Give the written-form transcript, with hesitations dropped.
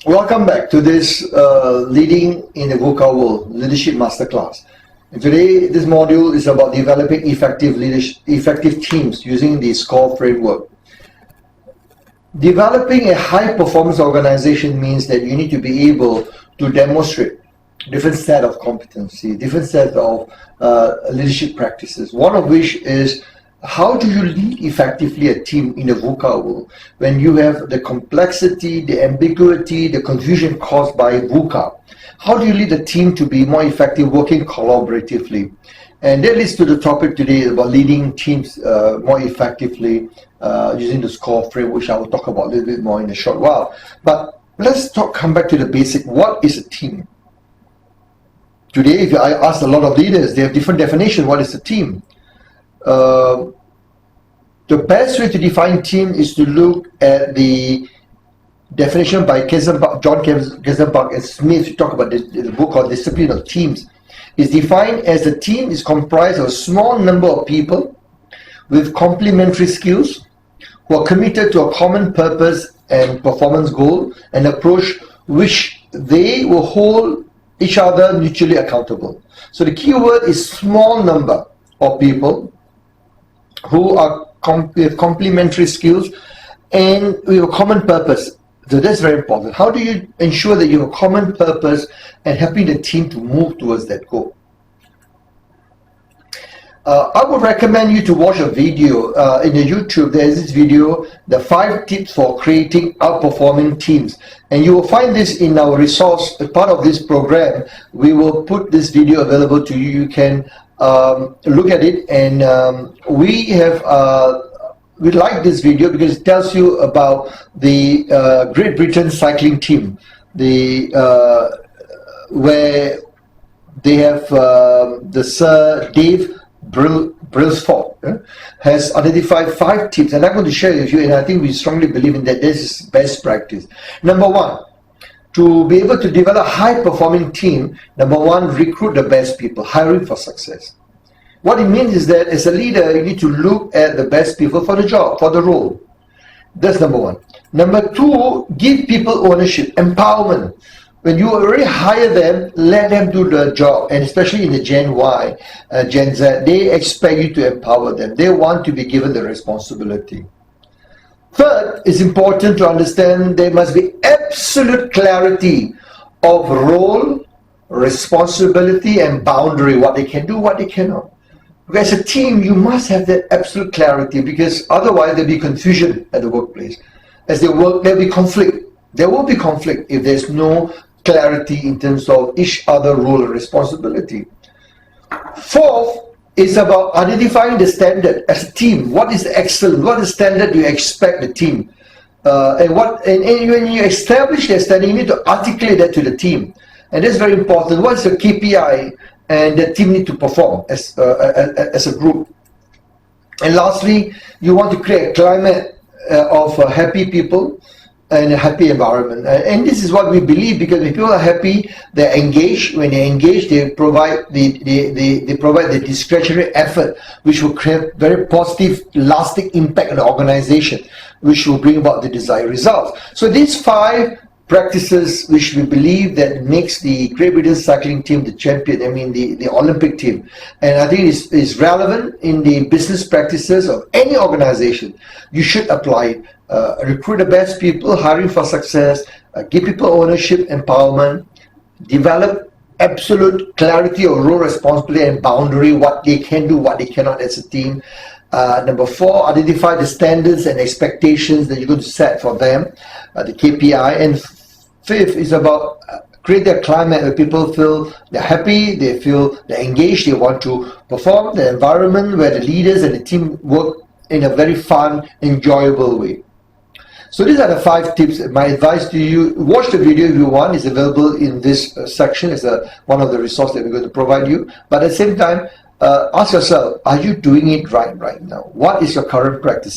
Welcome back to this Leading in the VUCA World Leadership Masterclass. And today, this module is about developing effective teams using the S.C.O.R.E framework. Developing a high-performance organization means that you need to be able to demonstrate different set of competency, different set of leadership practices, one of which is how do you lead effectively a team in the VUCA world when you have the complexity, the ambiguity, the confusion caused by VUCA? How do you lead a team to be more effective working collaboratively? And that leads to the topic today about leading teams more effectively using the S.C.O.R.E framework, which I will talk about a little bit more in a short while. But let's come back to the basic. What is a team? Today, if I ask a lot of leaders, they have different definitions. What is a team? The best way to define team is to look at the definition by John Kezembach and Smith, who talk about the book called Discipline of Teams. It's defined as a team is comprised of a small number of people with complementary skills who are committed to a common purpose and performance goal and approach which they will hold each other mutually accountable. So the key word is small number of people who are with complementary skills and with a common purpose. So that's very important. How do you ensure that you have a common purpose and helping the team to move towards that goal? I would recommend you to watch a video in the YouTube. There's this video, the 5 tips for creating outperforming teams. And you will find this in our resource. As part of this program, we will put this video available to you. You can look at it, and we like this video because it tells you about the Great Britain cycling team, where they have the Sir Dave Brailsford has identified 5 tips, and I'm going to share with you, and I think we strongly believe in that this is best practice. Number 1, to be able to develop a high-performing team, number 1, recruit the best people, hiring for success. What it means is that as a leader, you need to look at the best people for the job, for the role. That's number 1. Number 2, give people ownership, empowerment. When you already hire them, let them do the job. And especially in the Gen Y, Gen Z, they expect you to empower them. They want to be given the responsibility. Third, it's important to understand there must be absolute clarity of role, responsibility, and boundary, what they can do, what they cannot. As a team, you must have that absolute clarity, because otherwise there'll be confusion at the workplace. As they work, there'll be conflict. There will be conflict if there's no clarity in terms of each other role and responsibility. Fourth is about identifying the standard as a team. What is the excellence? What is the standard you expect the team? And when you establish that standard, you need to articulate that to the team. And that's very important. What is the KPI and the team need to perform as a group? And lastly, you want to create a climate of happy people and a happy environment. And this is what we believe, because when people are happy, they're engaged. When they're engaged, they provide the discretionary effort, which will create very positive, lasting impact on the organization, which will bring about the desired results. So these 5 practices which we believe that makes the Great Britain cycling team the champion, the Olympic team. And I think it's relevant in the business practices of any organization. You should apply it. Recruit the best people, hiring for success, give people ownership, empowerment, develop absolute clarity of role, responsibility, and boundary, what they can do, what they cannot as a team. Number 4, identify the standards and expectations that you're going to set for them, the KPI. And 5th is about create a climate where people feel they're happy, they feel they're engaged, they want to perform, the environment where the leaders and the team work in a very fun, enjoyable way. So these are the 5 tips. My advice to you, watch the video if you want. It's available in this section. It's one of the resources that we're going to provide you. But at the same time, ask yourself, are you doing it right now? What is your current practice?